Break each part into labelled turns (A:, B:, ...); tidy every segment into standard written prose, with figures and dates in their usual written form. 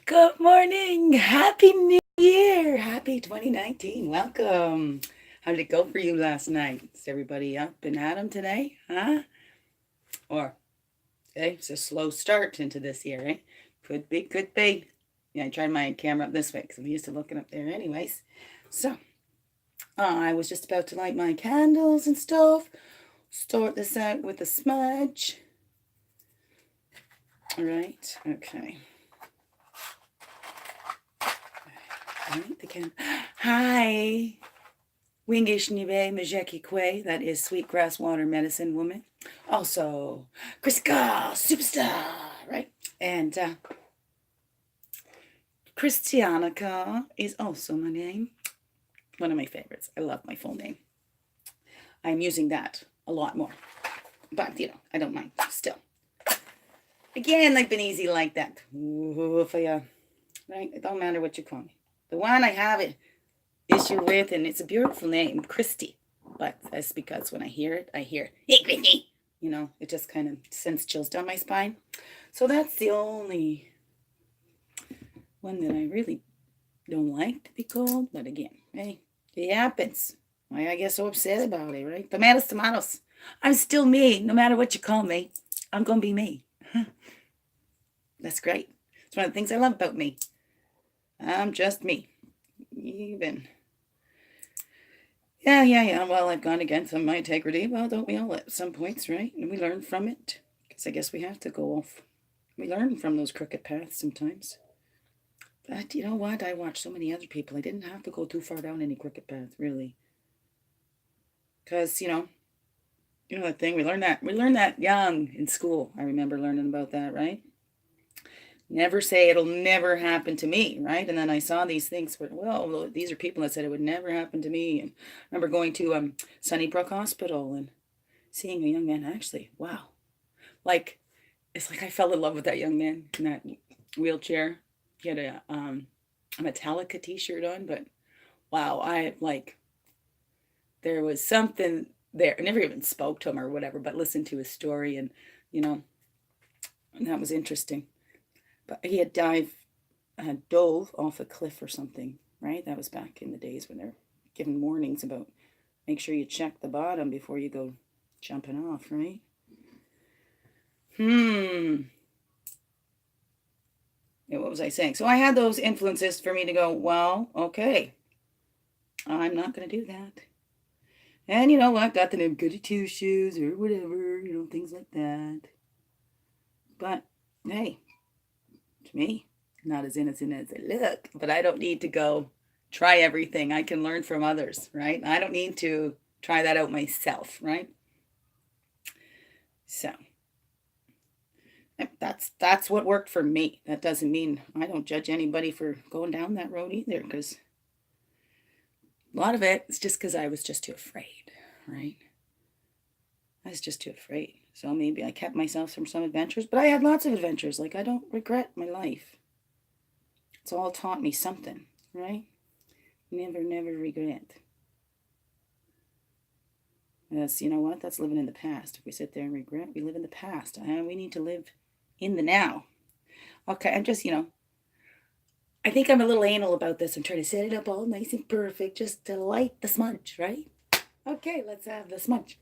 A: Good morning. Happy New Year. Happy 2019. Welcome. How did it go for you last night? Is everybody up and at 'em today? Huh? Or, okay, it's a slow start into this year, eh? Could be, could be. Yeah, I tried my camera up this way because I'm used to looking up there anyways. So, I was just about to light my candles and stuff. Start this out with a smudge. All right, okay. Light the candle. Hi. Wingishnyibe Majeki that is Sweetgrass Water Medicine Woman. Also, Kriska Superstar, right? And Christianica is also my name. One of my favorites. I love my full name. I'm using that a lot more. But, I don't mind still. Again, I've been easy like that. Right? It don't matter what you call me. The one I have it issue with, and it's a beautiful name, Christy. But that's because when I hear it, hey, Christy. It just kind of sends chills down my spine. So that's the only one that I really don't like to be called. But again, hey, it happens. Why I get so upset about it, right? Tomatoes, tomatoes. I'm still me, no matter what you call me. I'm going to be me. That's great. It's one of the things I love about me. I'm just me. Even. Yeah. Well, I've gone against some of my integrity. Well, don't we all at some points, right? And we learn from it. Because I guess we have to go off. We learn from those crooked paths sometimes. But you know what? I watched so many other people. I didn't have to go too far down any crooked path, really. Because, that thing, we learned that young in school. I remember learning about that, right? Never say it'll never happen to me, right? And then I saw these things where, well, these are people that said it would never happen to me. And I remember going to Sunnybrook Hospital and seeing a young man. Actually, wow, it's like I fell in love with that young man in that wheelchair. He had a Metallica T-shirt on, but wow, there was something there. I never even spoke to him or whatever, but listened to his story, and and that was interesting. But he had dove off a cliff or something, right? That was back in the days when they're giving warnings about make sure you check the bottom before you go jumping off, right? Yeah, what was I saying? So I had those influences for me to go, well, okay, I'm not going to do that. And you know what? Got the name goody two shoes or whatever, things like that. But hey, to me, not as innocent as I look, but I don't need to go try everything. I can learn from others, right? I don't need to try that out myself, right? So that's what worked for me. That doesn't mean I don't judge anybody for going down that road either, because a lot of it is just because I was just too afraid, right? I was just too afraid. So maybe I kept myself from some adventures, but I had lots of adventures. Like, I don't regret my life. It's all taught me something, right? Never, never regret. That's, you know what? That's living in the past. If we sit there and regret, we live in the past. We need to live in the now. Okay, I'm just, I think I'm a little anal about this. I'm trying to set it up all nice and perfect just to light the smudge, right? Okay, let's have the smudge.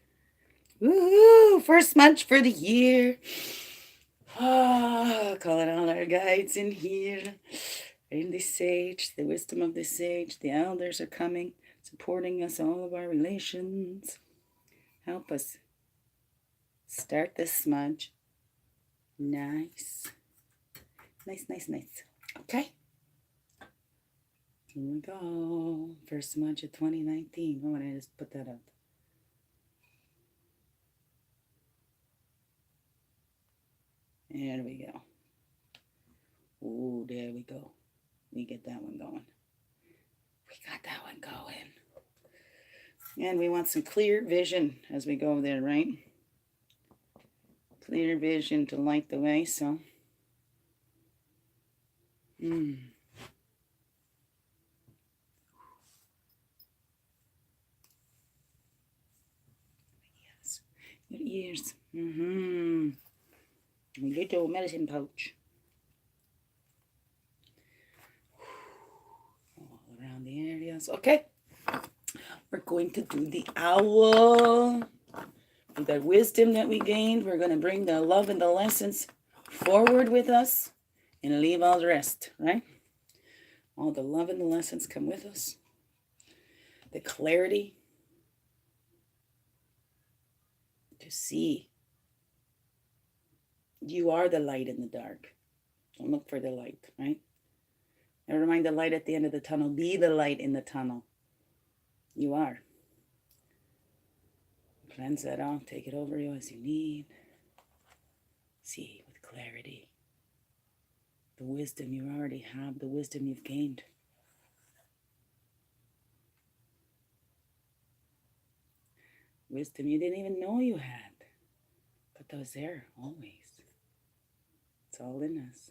A: Woohoo! First smudge for the year. Calling all our guides in here. In this sage, the wisdom of this sage, the elders are coming, supporting us, all of our relations. Help us start this smudge. Nice. Nice. Okay. Here we go. First smudge of 2019. Oh, and I just put that up. There we go. Oh, there we go. We get that one going. We got that one going. And we want some clear vision as we go there, right? Clear vision to light the way, so. Yes. Your ears. Little medicine pouch. us. Okay, we're going to do the owl. With the wisdom that we gained, we're going to bring the love and the lessons forward with us and leave all the rest, right? All the love and the lessons come with us. The clarity to see. You are the light in the dark. Don't look for the light, right? Never mind the light at the end of the tunnel. Be the light in the tunnel. You are. Cleanse that off. Take it over you as you need. See with clarity. The wisdom you already have. The wisdom you've gained. Wisdom you didn't even know you had. But that was there always. It's all in us.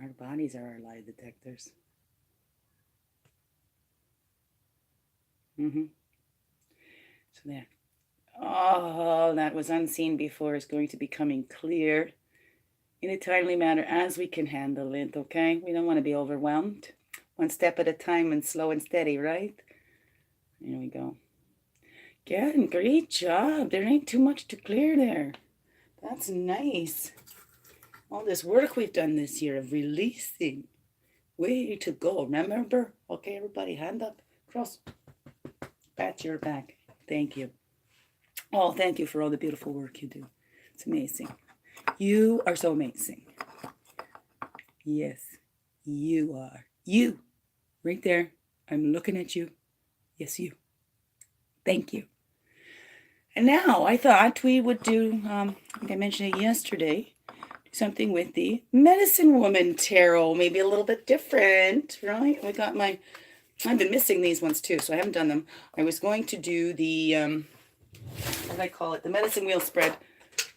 A: Our bodies are our lie detectors. So there. All that was unseen before is going to be coming clear in a timely manner as we can handle it, okay? We don't want to be overwhelmed. One step at a time and slow and steady, right? Here we go. Again, great job. There ain't too much to clear there. That's nice. All this work we've done this year of releasing. Way to go. Remember? Okay, everybody, hand up. Cross. Pat your back. Thank you. Oh, thank you for all the beautiful work you do. It's amazing. You are so amazing. Yes, you are. You. Right there. I'm looking at you. Yes, you. Thank you. And now I thought we would do, I think I mentioned it yesterday, do something with the Medicine Woman Tarot. Maybe a little bit different, right? I've been missing these ones too, so I haven't done them. I was going to do the, what do I call it? The Medicine Wheel spread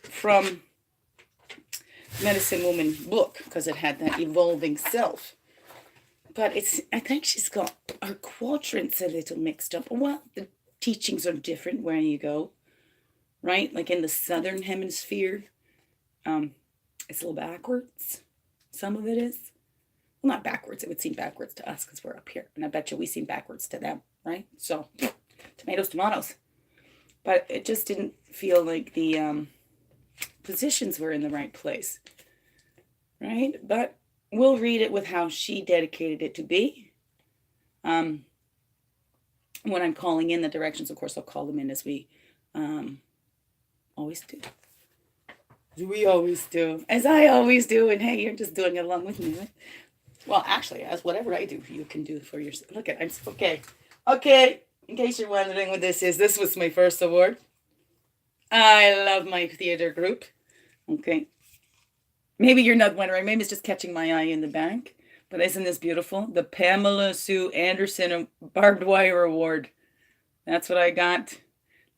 A: from Medicine Woman book, because it had that evolving self. But I think she's got her quadrants a little mixed up. Well, the teachings are different where you go, right? Like in the southern hemisphere, it's a little backwards. Some of it is. Well, not backwards. It would seem backwards to us because we're up here. And I bet you we seem backwards to them, right? So, tomatoes. But it just didn't feel like the positions were in the right place, right? But we'll read it with how she dedicated it to be. When I'm calling in the directions, of course, I'll call them in as we always do. We always do. As I always do. And hey, you're just doing it along with me, right? Well, actually, as whatever I do, you can do for yourself. Look at, okay. Okay, in case you're wondering what this is, this was my first award. I love my theater group. Okay. Maybe you're not wondering. Maybe it's just catching my eye in the back. But isn't this beautiful? The Pamela Sue Anderson Barbed Wire Award. That's what I got.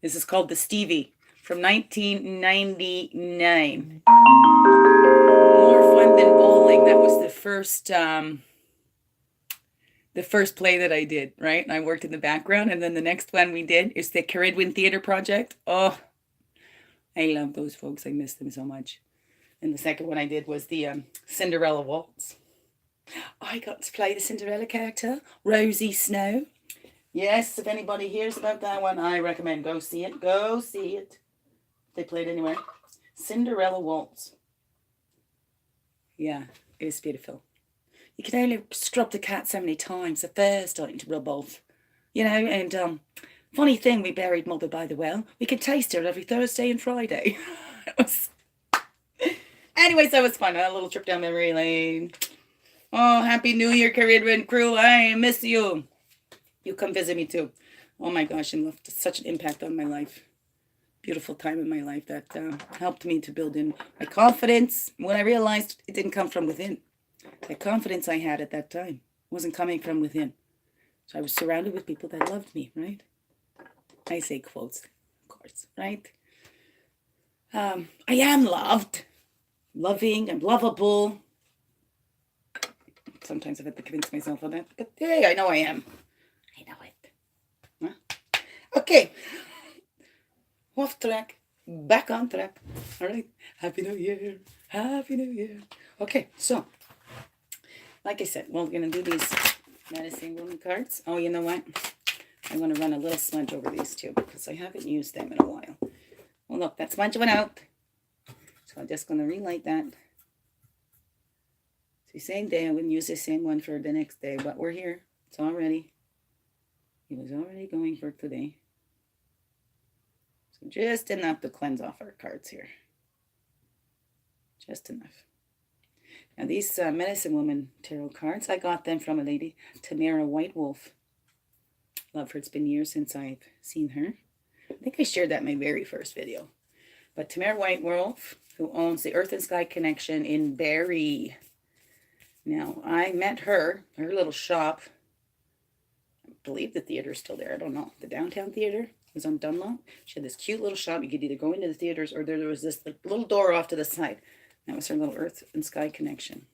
A: This is called the Stevie from 1999. More fun than bowling. That was the first play that I did, right? And I worked in the background. And then the next one we did is the Caridwen Theatre Project. Oh, I love those folks. I miss them so much. And the second one I did was the Cinderella Waltz. I got to play the Cinderella character, Rosie Snow. Yes, if anybody hears about that one, I recommend go see it. Go see it. They played anywhere. Cinderella Waltz. Yeah, it's beautiful. You can only scrub the cat so many times. The fur's starting to rub off. You know, and funny thing, we buried Mother by the well. We could taste her every Thursday and Friday. Anyways, that was fun. A little trip down memory lane. Oh, Happy New Year, Caridwen crew. I miss you. You come visit me too. Oh my gosh, and left such an impact on my life. Beautiful time in my life that helped me to build in my confidence. When I realized it didn't come from within. The confidence I had at that time wasn't coming from within. So I was surrounded with people that loved me, right? I say quotes, of course, right? I am loved. Loving and lovable. Sometimes I've had to convince myself of that. But hey, I know I am. I know it. Huh? Okay. Off track. Back on track. All right. Happy New Year. Happy New Year. Okay, so like I said, we're going to do these Medicine Woman cards. Oh, you know what? I want to run a little smudge over these two because I haven't used them in a while. Well, look, that smudge went out. So I'm just going to relight that. So same day, I wouldn't use the same one for the next day, but we're here. It's already. It was already going for today. So just enough to cleanse off our cards here. Just enough. Now these Medicine Woman tarot cards, I got them from a lady, Tamara White Wolf. Love her. It's been years since I've seen her. I think I shared that in my very first video. But Tamara White Wolf, who owns the Earth and Sky Connection in Barrie. Now, I met her little shop. I believe the theater's still there. I don't know. The downtown theater was on Dunlop. She had this cute little shop. You could either go into the theaters or there was this little door off to the side. That was her little Earth and Sky Connection.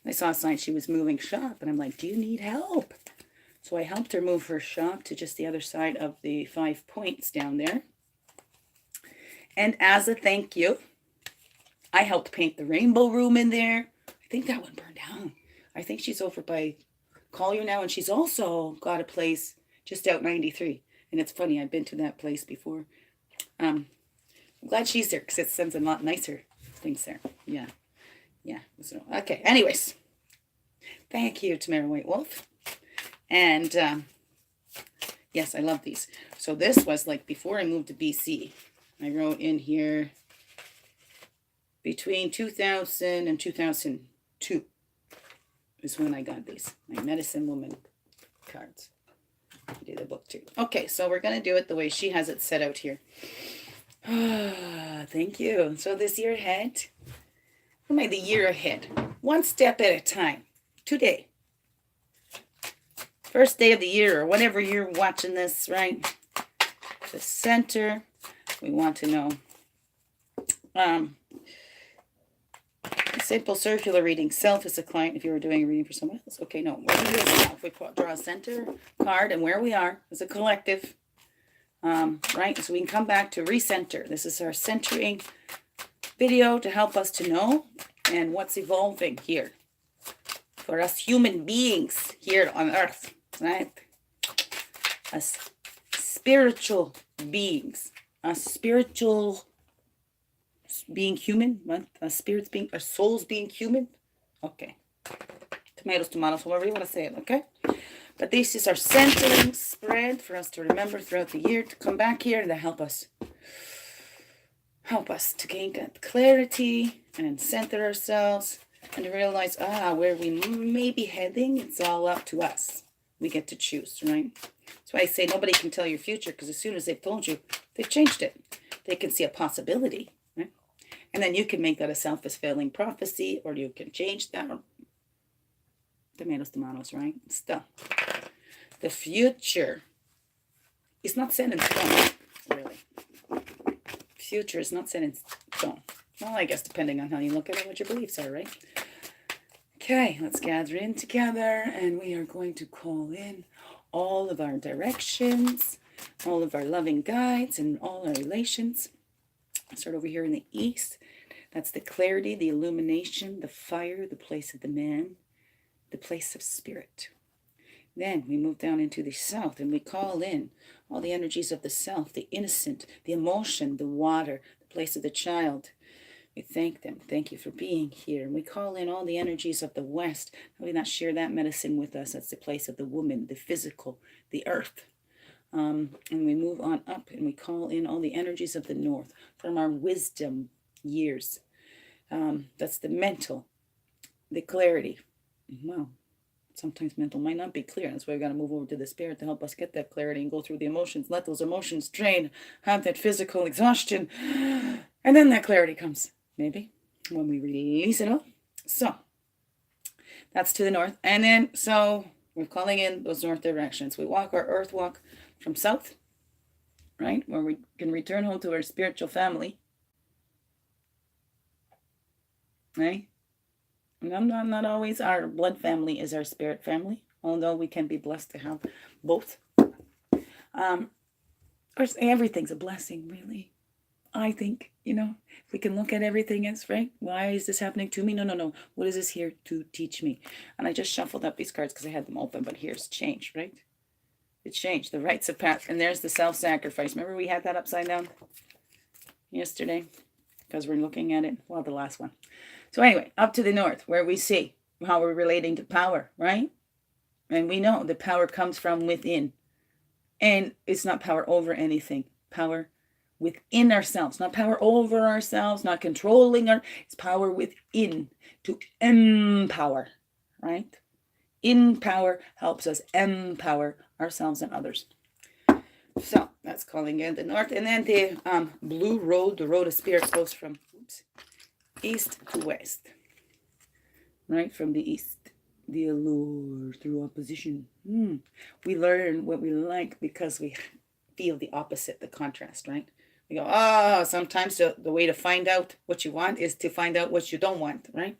A: I saw a sign she was moving shop, and I'm like, do you need help? So I helped her move her shop to just the other side of the 5 points down there. And as a thank you, I helped paint the rainbow room in there. I think that one burned down. I think she's over by Collier now, and she's also got a place just out 93. And it's funny, I've been to that place before. I'm glad she's there because it sends a lot nicer things there. Yeah. So, okay, anyways. Thank you, Tamara White Wolf. And yes, I love these. So this was like before I moved to BC. I wrote in here between 2000 and 2002 is when I got these. My Medicine Woman cards. I did the book too. Okay, so we're going to do it the way she has it set out here. Thank you. So this year ahead, what am I the year ahead? One step at a time. Today. First day of the year, or whenever you're watching this, right? The center, we want to know. Simple circular reading. Self is a client if you were doing a reading for someone else. Okay, no. Where we are, we draw a center card and where we are as a collective. Right? So we can come back to recenter. This is our centering video to help us to know and what's evolving here for us human beings here on Earth. Right? As spiritual beings. As spiritual being human. What? As spirits being, as souls being human. Okay. Tomatoes, whatever you want to say it, okay? But this is our centering spread for us to remember throughout the year to come back here and to help us to gain clarity and center ourselves and to realize, where we may be heading, it's all up to us. We get to choose, right? That's why I say nobody can tell your future, because as soon as they've told you, they've changed it. They can see a possibility, right? And then you can make that a self-fulfilling prophecy, or you can change that. Tomatoes, right? Still, the future is not set in stone, really. Future is not set in stone. Well, I guess depending on how you look at it, what your beliefs are, right? Okay, let's gather in together, and we are going to call in all of our directions, all of our loving guides, and all our relations. I'll start over here in the east. That's the clarity, the illumination, the fire, the place of the man, the place of spirit. Then we move down into the south, and we call in all the energies of the self, the innocent, the emotion, the water, the place of the child. We thank them. Thank you for being here. And we call in all the energies of the west. How we not share that medicine with us? That's the place of the woman, the physical, the earth. And we move on up, and we call in all the energies of the north from our wisdom years. That's the mental, the clarity. Well, sometimes mental might not be clear. That's why we've got to move over to the spirit to help us get that clarity and go through the emotions. Let those emotions drain, have that physical exhaustion, and then that clarity comes. Maybe when we release it all. So that's to the north. And then, so we're calling in those north directions. We walk our earth walk from south, right? Where we can return home to our spiritual family. Right? And not always our blood family is our spirit family, although we can be blessed to have both. Of course, everything's a blessing, really. I think, if we can look at everything as, right, why is this happening to me? No. What is this here to teach me? And I just shuffled up these cards because I had them open, but here's change, right? It's change, the rites of path. And there's the self-sacrifice. Remember we had that upside down yesterday? Because we're looking at it. Well, the last one. So anyway, up to the north, where we see how we're relating to power, right? And we know the power comes from within. And it's not power over anything. Power within ourselves. Not power over ourselves, not controlling it's power within to empower, right? In power helps us empower ourselves and others. So that's calling in the north. And then the blue road, the road of spirits, goes from east to west. Right? From the east. The allure through opposition. We learn what we like because we feel the opposite, the contrast, right? We go, sometimes the way to find out what you want is to find out what you don't want, right?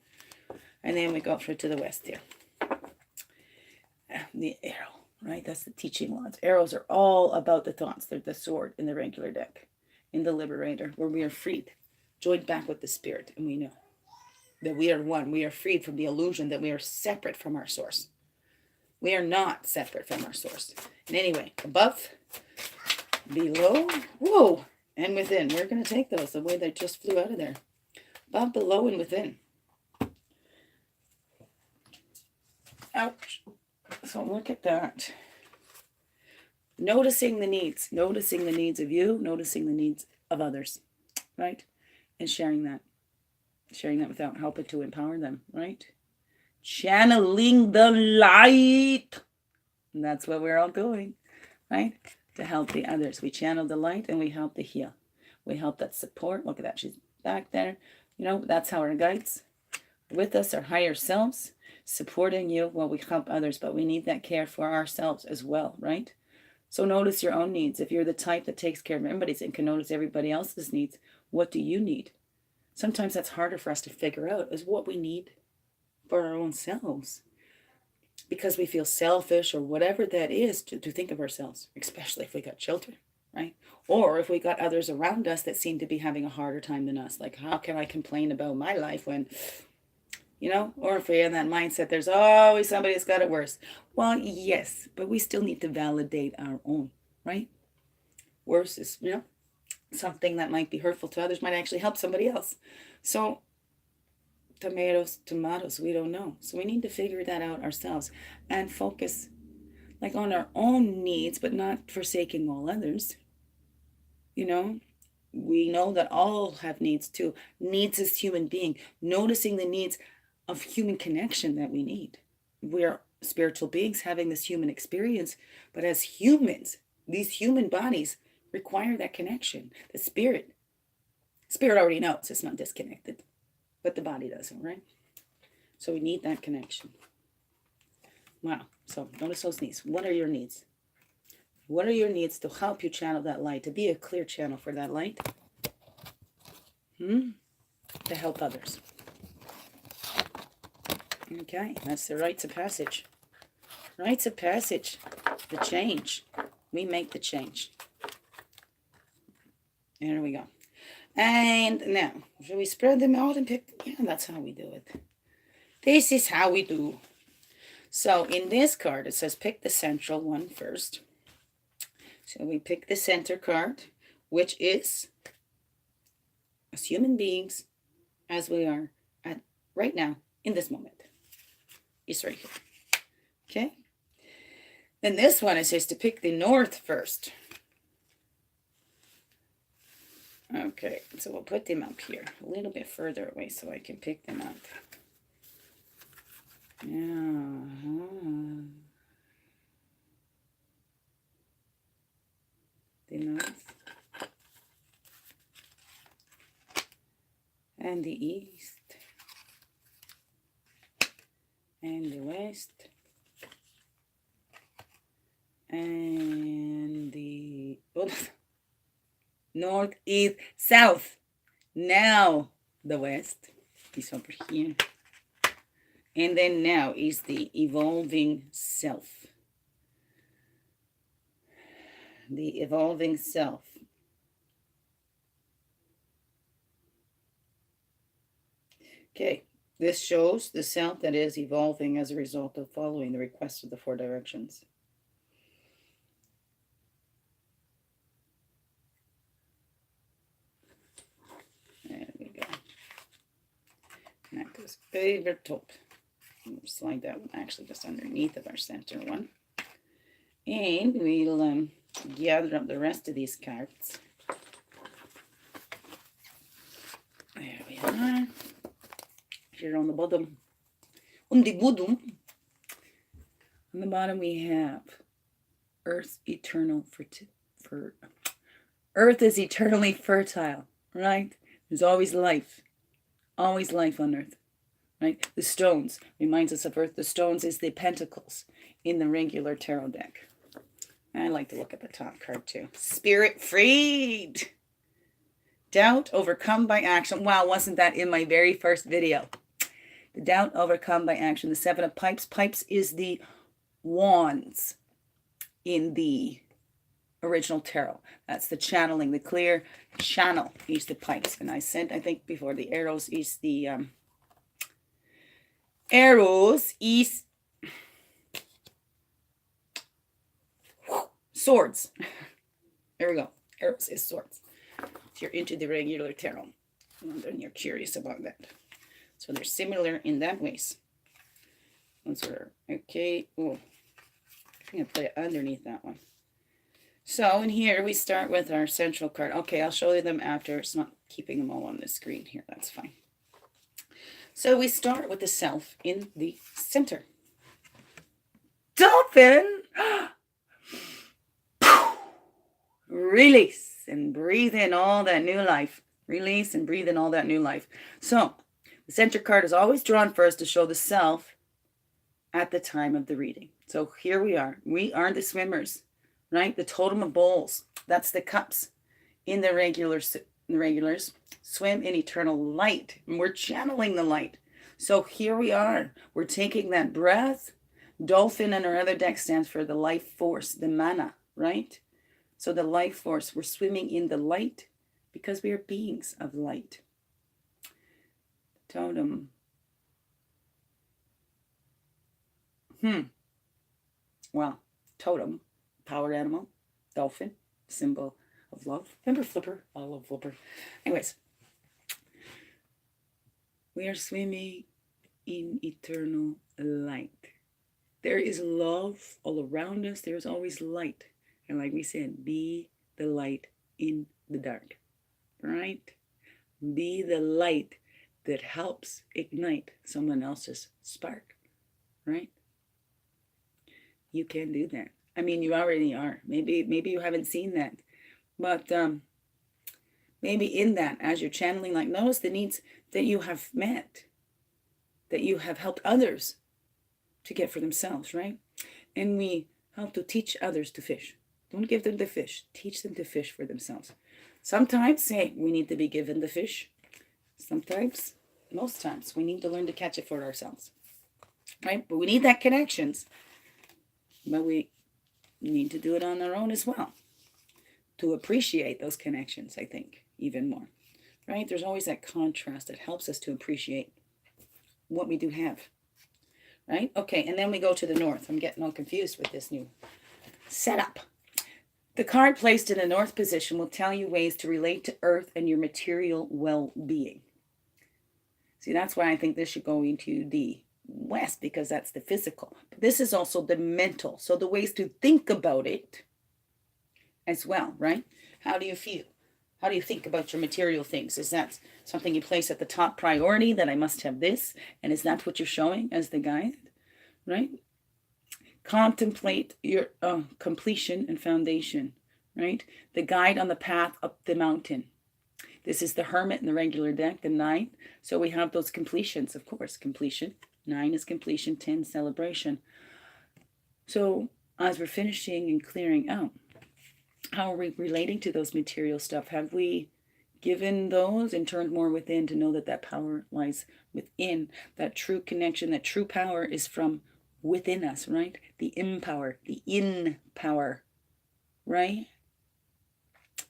A: And then we go through to the west here. The arrow, right? That's the teaching rods. Arrows are all about the thoughts. They're the sword in the regular deck. In the liberator, where we are freed, joined back with the spirit, and we know that we are one. We are freed from the illusion that we are separate from our source. We are not separate from our source. And anyway, above, below, whoa, and within. We're going to take those the way they just flew out of there. Above, below, and within. Ouch. So look at that. Noticing the needs of you, noticing the needs of others, right? And sharing that without helping to empower them, right? Channeling the light. And that's what we're all doing, right? To help the others. We channel the light and we help to heal. We help that support. Look at that. She's back there. That's how our guides with us, our higher selves, supporting you while we help others. But we need that care for ourselves as well, right? So notice your own needs. If you're the type that takes care of everybody's and can notice everybody else's needs, what do you need? Sometimes that's harder for us to figure out, is what we need for our own selves. Because we feel selfish or whatever that is to think of ourselves, especially if we got children, right? Or if we got others around us that seem to be having a harder time than us. Like, how can I complain about my life when, or if we're in that mindset, there's always somebody that's got it worse. Well, yes, but we still need to validate our own, right? Worse is, something that might be hurtful to others might actually help somebody else. So tomatoes, we don't know. So we need to figure that out ourselves and focus on our own needs, but not forsaking all others. We know that all have needs too. Needs as human being, noticing the needs of human connection that we need. We're spiritual beings having this human experience, but as humans, these human bodies require that connection. The spirit already knows it's not disconnected, but the body doesn't, right? So we need that connection. Wow. So notice those needs. What are your needs? What are your needs to help you channel that light, to be a clear channel for that light? To help others. Okay, that's the rites of passage. Rites of passage. The change. We make the change. There we go. And now, should we spread them out and pick? Yeah, that's how we do it. This is how we do. So in this card, it says pick the central one first. So we pick the center card, which is, as human beings, as we are at right now, in this moment. It's right here. Okay? Then this one, it says to pick the north first. Okay, so we'll put them up here, a little bit further away so I can pick them up. The north. And the east. And the west. And the north, east, south. Now the west is over here. And then now is the evolving self. The evolving self. Okay, this shows the self that is evolving as a result of following the request of the 4 directions. There we go. And that goes over top. Slide that one actually just underneath of our center one. And we'll gather up the rest of these cards. There we are. Here on the bottom. On the bottom. On the bottom we have Earth eternal for Earth is eternally fertile, right? There's always life on Earth, right? The stones reminds us of Earth. The stones is the pentacles in the regular tarot deck. I like to look at the top card too. Spirit freed. Doubt overcome by action. Wow, wasn't that in my very first video? The doubt overcome by action. The 7 of Pipes. Pipes is the wands in the original tarot. That's the channeling, the clear channel is the pipes. And I said, I think before, the arrows is the swords. There we go. Arrows is swords. If you're into the regular tarot, and you're curious about that. So they're similar in that ways. Those are okay. Oh, I'm gonna put it underneath that one. So in here we start with our central card. Okay, I'll show you them after. It's not keeping them all on the screen here. That's fine. So we start with the self in the center. Dolphin! Release and breathe in all that new life. Release and breathe in all that new life. So the center card is always drawn first to show the self at the time of the reading. So here we are. We are the swimmers, right? The totem of bowls. That's the cups in the regulars. Swim in eternal light. And we're channeling the light. So here we are. We're taking that breath. Dolphin in our other deck stands for the life force, the mana, right? So the life force, we're swimming in the light because we are beings of light. Totem. Well, totem, power animal, dolphin, symbol of love. Remember Flipper? I love Flipper. Anyways, we are swimming in eternal light. There is love all around us. There's always light. And like we said, be the light in the dark, right? Be the light that helps ignite someone else's spark, right? You can do that. I mean, you already are. Maybe you haven't seen that. But maybe in that, as you're channeling, like, notice the needs that you have met, that you have helped others to get for themselves, right? And we help to teach others to fish. Don't give them the fish. Teach them to fish for themselves. Sometimes, hey, we need to be given the fish. Sometimes, most times, we need to learn to catch it for ourselves, right? But we need that connections. But we need to do it on our own as well. To appreciate those connections, I think, even more, right? There's always that contrast that helps us to appreciate what we do have, right? Okay, and then we go to the north. I'm getting all confused with this new setup. The card placed in the north position will tell you ways to relate to earth and your material well-being. See, that's why I think this should go into the west, because that's the physical. But this is also the mental. So the ways to think about it as well, right? How do you feel? How do you think about your material things? Is that something you place at the top priority, that I must have this? And is that what you're showing as the guide, right? Contemplate your completion and foundation, right? The guide on the path up the mountain. This is the Hermit in the regular deck, the 9. So we have those completions, of course. Completion. 9 is completion, 10 celebration. So as we're finishing and clearing out, how are we relating to those material stuff? Have we given those and turned more within to know that that power lies within? That true connection, that true power is from within us, right? The empower, the in power, right?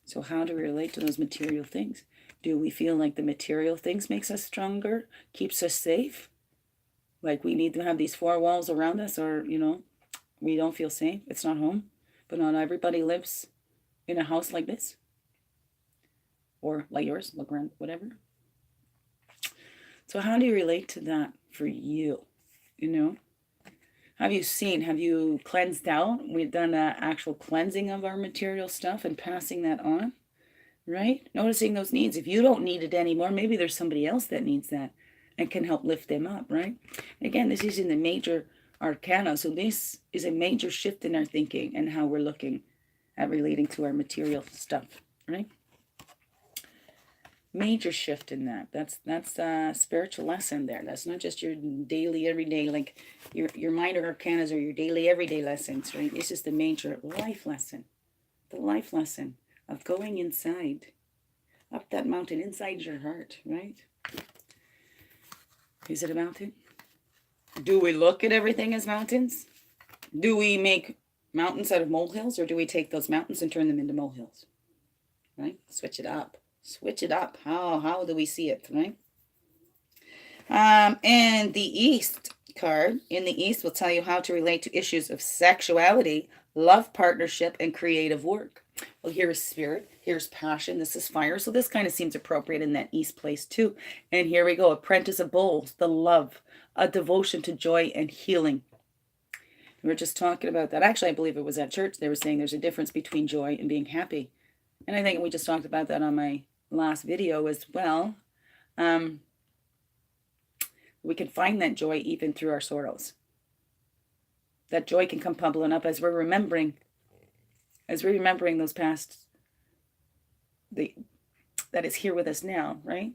A: So how do we relate to those material things? Do we feel like the material things makes us stronger, keeps us safe? Like we need to have these four walls around us, or, we don't feel safe. It's not home. But not everybody lives in a house like this. Or like yours, look around, whatever. So how do you relate to that for you? Have you cleansed out? We've done an actual cleansing of our material stuff and passing that on, right? Noticing those needs. If you don't need it anymore, maybe there's somebody else that needs that and can help lift them up, right? Again, this is in the major arcana. So this is a major shift in our thinking and how we're looking at relating to our material stuff, right? Major shift in that. That's a spiritual lesson there. That's not just your daily, everyday, like your minor arcanas or your daily, everyday lessons, right? This is the major life lesson. The life lesson of going inside, up that mountain, inside your heart, right? Is it a mountain? Do we look at everything as mountains? Do we make mountains out of molehills, or do we take those mountains and turn them into molehills? Right? Switch it up. Switch it up. How do we see it, right? And the East card in the East will tell you how to relate to issues of sexuality, love, partnership, and creative work. Well, here's spirit. Here's passion. This is fire. So this kind of seems appropriate in that East place too. And here we go. Apprentice of Bowls, the love, a devotion to joy and healing. We were just talking about that. Actually, I believe it was at church. They were saying there's a difference between joy and being happy. And I think we just talked about that on my last video as well. We can find that joy even through our sorrows. That joy can come bubbling up as we're remembering those past, that is here with us now, right?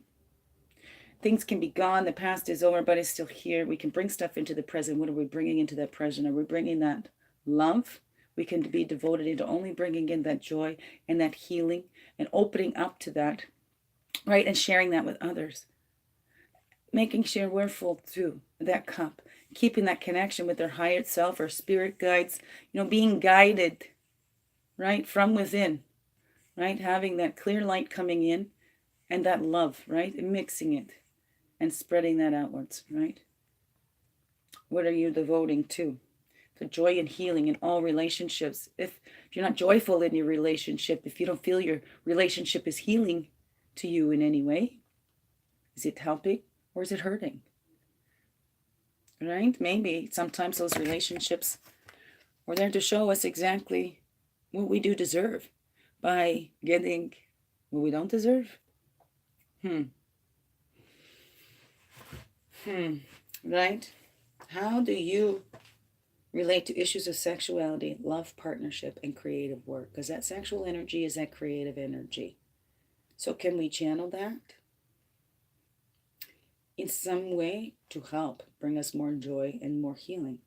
A: Things can be gone, the past is over, but it's still here. We can bring stuff into the present. What are we bringing into that present? Are we bringing that love? We can be devoted into only bringing in that joy and that healing and opening up to that, right? And sharing that with others. Making sure we're full too, that cup. Keeping that connection with our higher self, our spirit guides, being guided, right? From within, right? Having that clear light coming in and that love, right? And mixing it and spreading that outwards, right? What are you devoting to? The joy and healing in all relationships. If you're not joyful in your relationship, if you don't feel your relationship is healing to you in any way, is it helping or is it hurting? Right? Maybe sometimes those relationships were there to show us exactly what we do deserve by getting what we don't deserve. Right? How do you relate to issues of sexuality, love, partnership, and creative work? Because that sexual energy is that creative energy. So can we channel that in some way to help bring us more joy and more healing?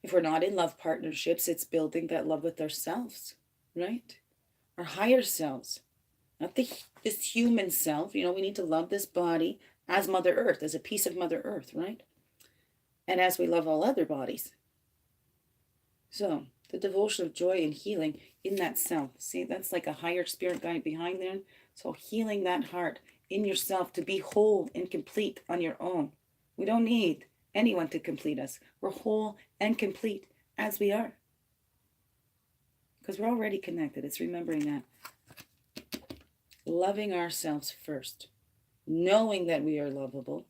A: If we're not in love partnerships, it's building that love with ourselves, right? Our higher selves, not this human self. We need to love this body as Mother Earth, as a piece of Mother Earth, right? And as we love all other bodies. So the devotion of joy and healing in that self. See, that's like a higher spirit guide behind there. So healing that heart in yourself to be whole and complete on your own. We don't need anyone to complete us. We're whole and complete as we are. Because we're already connected. It's remembering that. Loving ourselves first. Knowing that we are lovable.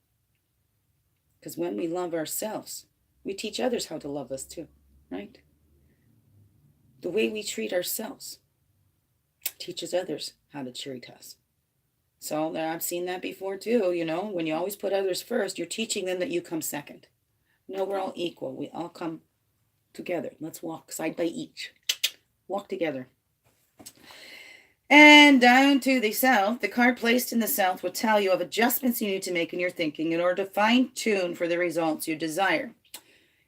A: Because when we love ourselves, we teach others how to love us too, right? The way we treat ourselves teaches others how to treat us. So I've seen that before too, when you always put others first, you're teaching them that you come second. No, we're all equal. We all come together. Let's walk side by each. Walk together. And down to the south, the card placed in the south will tell you of adjustments you need to make in your thinking in order to fine-tune for the results you desire.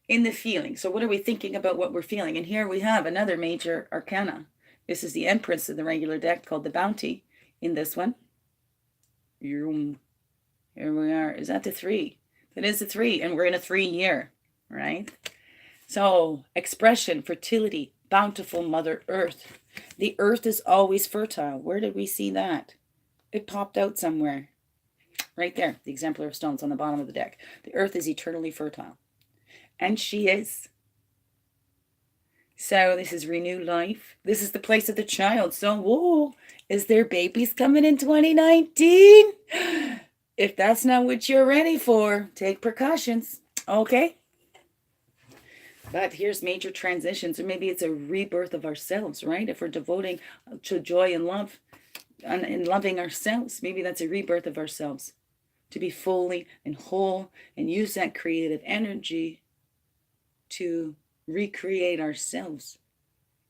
A: In the feeling. So what are we thinking about what we're feeling? And here we have another major arcana. This is the Empress in the regular deck called the Bounty in this one. Here we are. Is that the 3? That is the 3. And we're in a 3 year, right? So expression, fertility, bountiful Mother Earth. The earth is always fertile. Where did we see that? It popped out somewhere. Right there, the exemplar of stones on the bottom of the deck. The earth is eternally fertile. And she is. So this is renewed life. This is the place of the child. So, whoa, is there babies coming in 2019? If that's not what you're ready for, take precautions. Okay? But here's major transitions, or maybe it's a rebirth of ourselves, right? If we're devoting to joy and love and loving ourselves, maybe that's a rebirth of ourselves, to be fully and whole and use that creative energy to recreate ourselves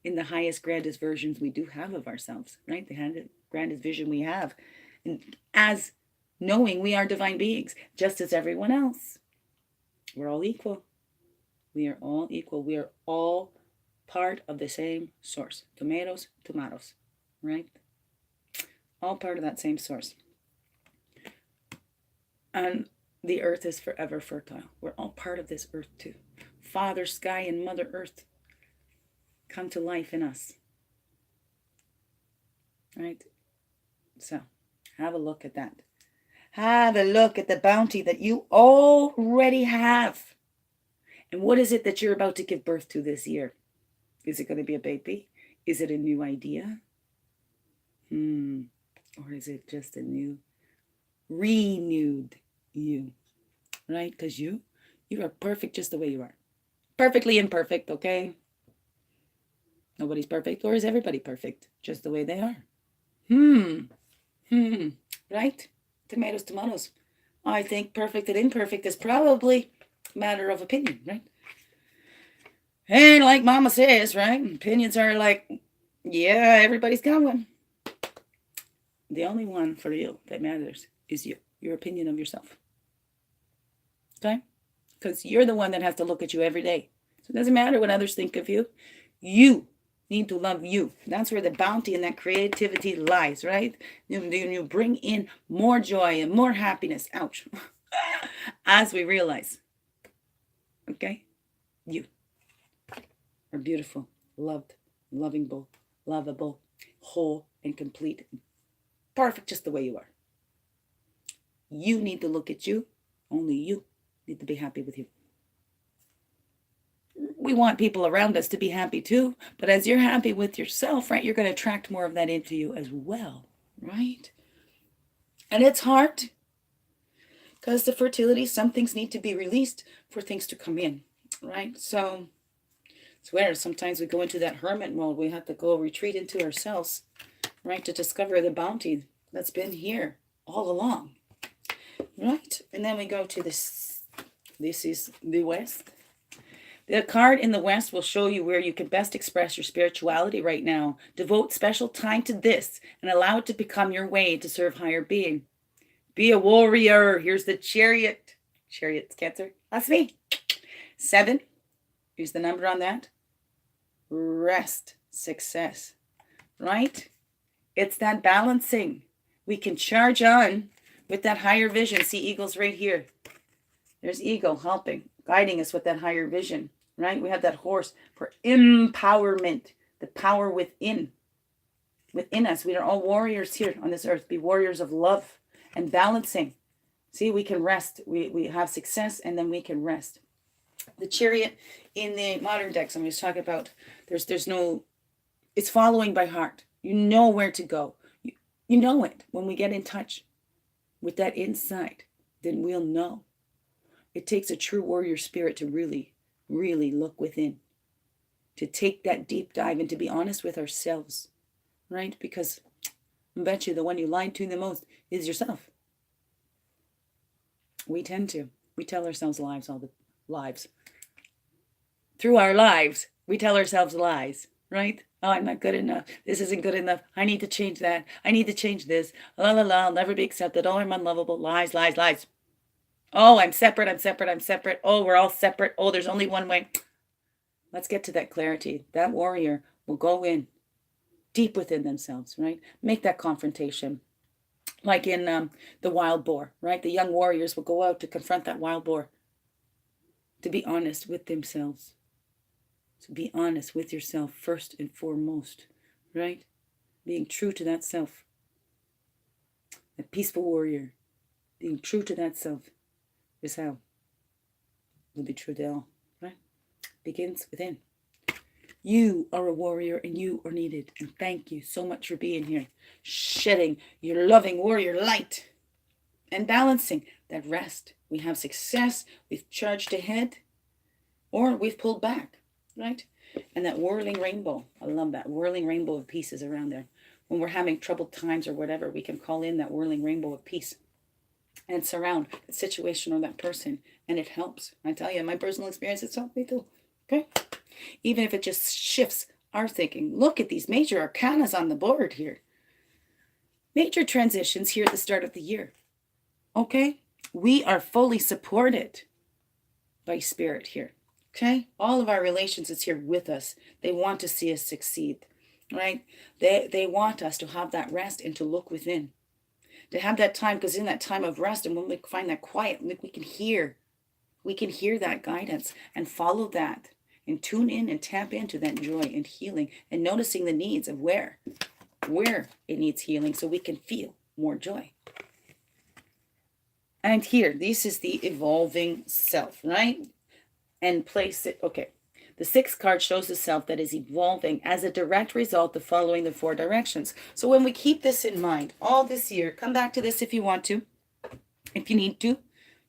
A: in the highest, grandest versions we do have of ourselves, right? The grandest vision we have, and as knowing we are divine beings, just as everyone else. We're all equal. We are all equal. We are all part of the same source. Tomatoes, tomatoes, right? All part of that same source. And the earth is forever fertile. We're all part of this earth too. Father Sky and Mother Earth come to life in us. Right? So, have a look at that. Have a look at the bounty that you already have. And what is it that you're about to give birth to this year? Is it going to be a baby? Is it a new idea? Or is it just a new, renewed you? Right? Because you are perfect just the way you are. Perfectly imperfect, okay? Nobody's perfect, or is everybody perfect? Just the way they are. Right? Tomatoes, tomatoes. I think perfect and imperfect is probably a matter of opinion, right? And like Mama says, right? Opinions are like, yeah, everybody's got one. The only one for you that matters is you, your opinion of yourself. Okay? Because you're the one that has to look at you every day. So it doesn't matter what others think of you. You need to love you. That's where the bounty and that creativity lies, right? You bring in more joy and more happiness. Ouch. As we realize. Okay? You are beautiful, loved, lovable, whole, and complete. Perfect just the way you are. You need to look at you. Only you need to be happy with you. We want people around us to be happy too, but as you're happy with yourself, right, you're going to attract more of that into you as well, right? And it's hard because the fertility, some things need to be released for things to come in, right? So it's where sometimes we go into that hermit mode. We have to go retreat into ourselves, right, to discover the bounty that's been here all along, right? And then we go to this. This is the West. The card in the West will show you where you can best express your spirituality right now. Devote special time to this and allow it to become your way to serve higher being. Be a warrior. Here's the Chariot. Chariot's Cancer. That's me. 7. Here's the number on that. Rest. Success. Right? It's that balancing. We can charge on with that higher vision. See eagles right here. There's ego helping, guiding us with that higher vision, right? We have that horse for empowerment, the power within us. We are all warriors here on this earth. Be warriors of love and balancing. See, we can rest. We have success, and then we can rest. The Chariot in the modern decks, I'm just talking about, there's no, it's following by heart. You know where to go. You know it. When we get in touch with that inside, then we'll know. It takes a true warrior spirit to really, really look within, to take that deep dive and to be honest with ourselves, right? Because I bet you the one you lied to the most is yourself. We tell ourselves lies all the lives. Through our lives, we tell ourselves lies, right? Oh, I'm not good enough. This isn't good enough. I need to change that. I need to change this. La la la, I'll never be accepted. Oh, I'm unlovable. Lies, lies, lies. Oh, I'm separate. Oh, we're all separate. Oh, there's only one way. Let's get to that clarity. That warrior will go in deep within themselves, right? Make that confrontation. Like in the wild boar, right? The young warriors will go out to confront that wild boar. To be honest with themselves. To be honest with yourself first and foremost, right? Being true to that self. A peaceful warrior. Being true to that self is how we'll be true to all. Right? Begins within. You are a warrior and you are needed. And thank you so much for being here. Shedding your loving warrior light. And balancing that rest. We have success. We've charged ahead. Or we've pulled back. Right? And that whirling rainbow. I love that. Whirling rainbow of peace is around there. When we're having troubled times or whatever, we can call in that whirling rainbow of peace. And surround that situation or that person. And it helps. I tell you, my personal experience, it's helped me too. Okay? Even if it just shifts our thinking. Look at these major arcanas on the board here. Major transitions here at the start of the year. Okay? We are fully supported by Spirit here. Okay? All of our relations is here with us. They want to see us succeed. Right? They want us to have that rest and to look within. To have that time, because in that time of rest and when we find that quiet, we can hear that guidance and follow that and tune in and tap into that joy and healing and noticing the needs of where it needs healing so we can feel more joy. And here, this is the evolving self, right? And place it, okay. The 6th card shows the self that is evolving as a direct result of following the 4 directions. So when we keep this in mind all this year, come back to this if you want to, if you need to,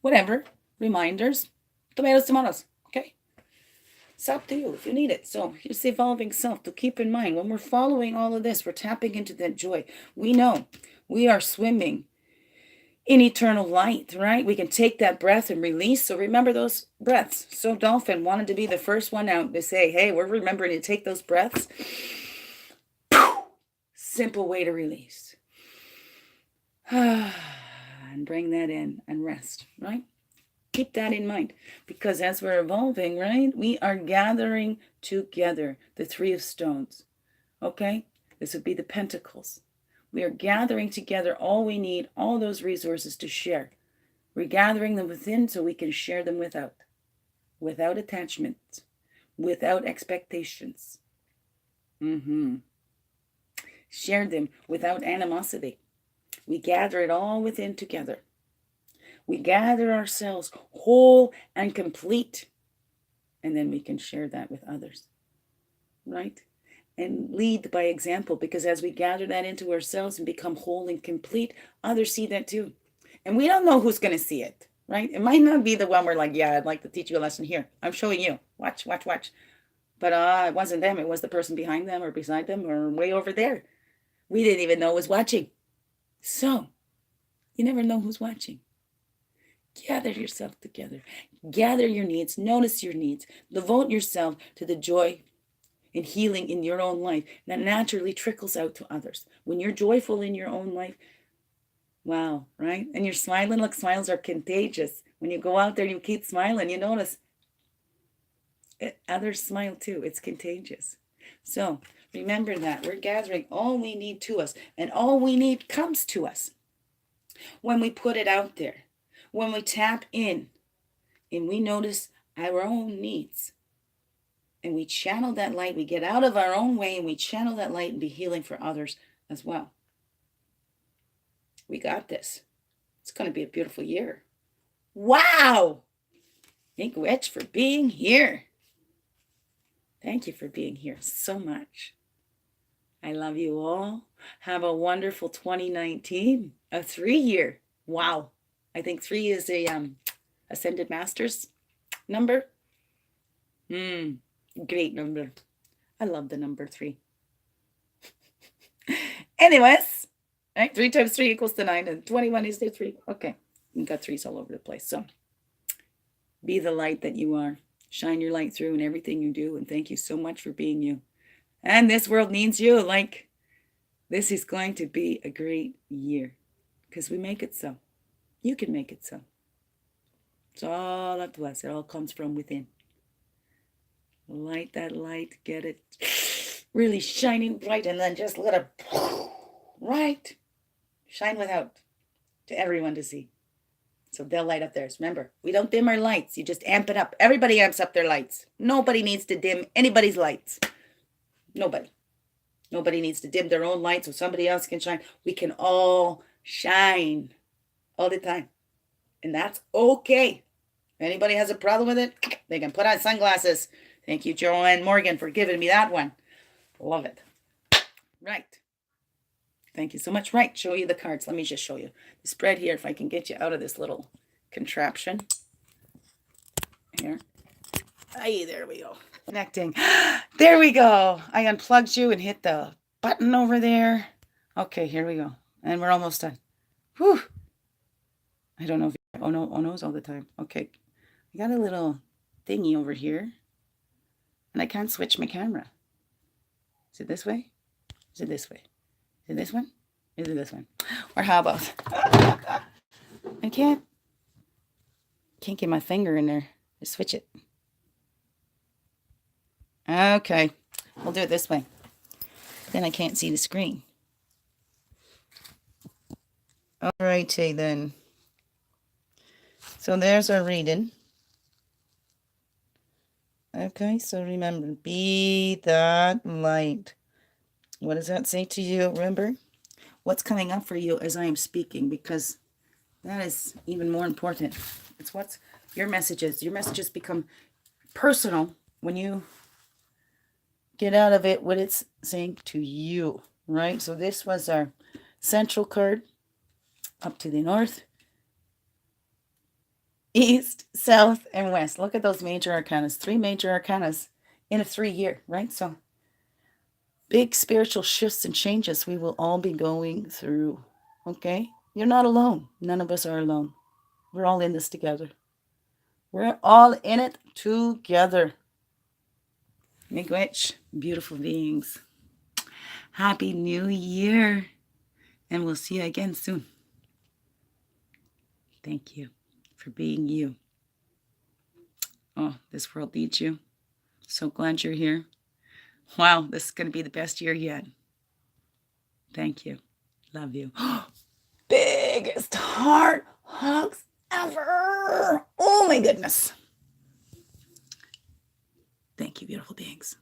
A: whatever, reminders, tomatoes, okay? It's up to you if you need it. So here's the evolving self to keep in mind. When we're following all of this, we're tapping into that joy. We know we are swimming in eternal light, right? We can take that breath and release. So remember those breaths. So Dolphin wanted to be the first one out to say, hey, we're remembering to take those breaths. Simple way to release. And bring that in and rest, right? Keep that in mind, because as we're evolving, right, we are gathering together the 3 of stones, okay? This would be the pentacles. We are gathering together all we need, all those resources to share. We're gathering them within so we can share them without attachment, without expectations. Share them without animosity. We gather it all within together. We gather ourselves whole and complete. And then we can share that with others. Right? And lead by example, because as we gather that into ourselves and become whole and complete, others see that too. And we don't know who's going to see it. Right? It might not be the one we're like, yeah, I'd like to teach you a lesson here. I'm showing you. Watch. But it wasn't them. It was the person behind them or beside them or way over there. We didn't even know was watching. So, you never know who's watching. Gather yourself together. Gather your needs. Notice your needs. Devote yourself to the joy and healing in your own life that naturally trickles out to others. When you're joyful in your own life, wow, right? And you're smiling. Look, smiles are contagious. When you go out there and you keep smiling, you notice others smile too. It's contagious. So remember that. We're gathering all we need to us, and all we need comes to us when we put it out there. When we tap in and we notice our own needs and we channel that light, we get out of our own way and we channel that light and be healing for others as well. We got this. It's going to be a beautiful year. Wow! Thank Witch for being here. Thank you for being here so much. I love you all. Have a wonderful 2019, a 3-year. Wow. I think 3 is a Ascended Masters number. Great number. I love the number 3. Anyways, right? 3 times 3 equals to 9, and 21 is the 3. Okay, you got 3s all over the place. So be the light that you are. Shine your light through in everything you do, and thank you so much for being you. And this world needs you. Like, this is going to be a great year because we make it so. You can make it so. It's all up to us. It all comes from within. Light that light, get it really shining bright, and then just let it, right, shine without to everyone to see. So they'll light up theirs. Remember, we don't dim our lights. You just amp it up. Everybody amps up their lights. Nobody needs to dim anybody's lights. Nobody. Nobody needs to dim their own light so somebody else can shine. We can all shine all the time. And that's okay. If anybody has a problem with it, they can put on sunglasses. Thank you, Joanne Morgan, for giving me that one. Love it. Right. Thank you so much. Right. Show you the cards. Let me just show you the spread here. If I can get you out of this little contraption. Here. Hey, there we go. Connecting. There we go. I unplugged you and hit the button over there. Okay, here we go. And we're almost done. Whew. I don't know if oh no's all the time. Okay. I got a little thingy over here. And I can't switch my camera. Is it this way? Is it this way? Is it this one? Is it this one? Or how about I can't get my finger in there to switch it. Okay. We'll do it this way. Then I can't see the screen. Alrighty then. So there's our reading. Okay, so remember, be that light. What does that say to you? Remember what's coming up for you as I am speaking, because that is even more important. It's what's your messages. Your messages become personal when you get out of it what it's saying to you, right? So this was our central card, up to the north, east, south, and west. Look at those major arcanas. 3 major arcanas in a 3-year, right? So big spiritual shifts and changes we will all be going through, okay? You're not alone. None of us are alone. We're all in this together. We're all in it together. Miigwech, beautiful beings. Happy New Year. And we'll see you again soon. Thank you for being you. Oh, this world needs you. So glad you're here. Wow, this is going to be the best year yet. Thank you. Love you. Biggest heart hugs ever. Oh my goodness. Thank you, beautiful beings.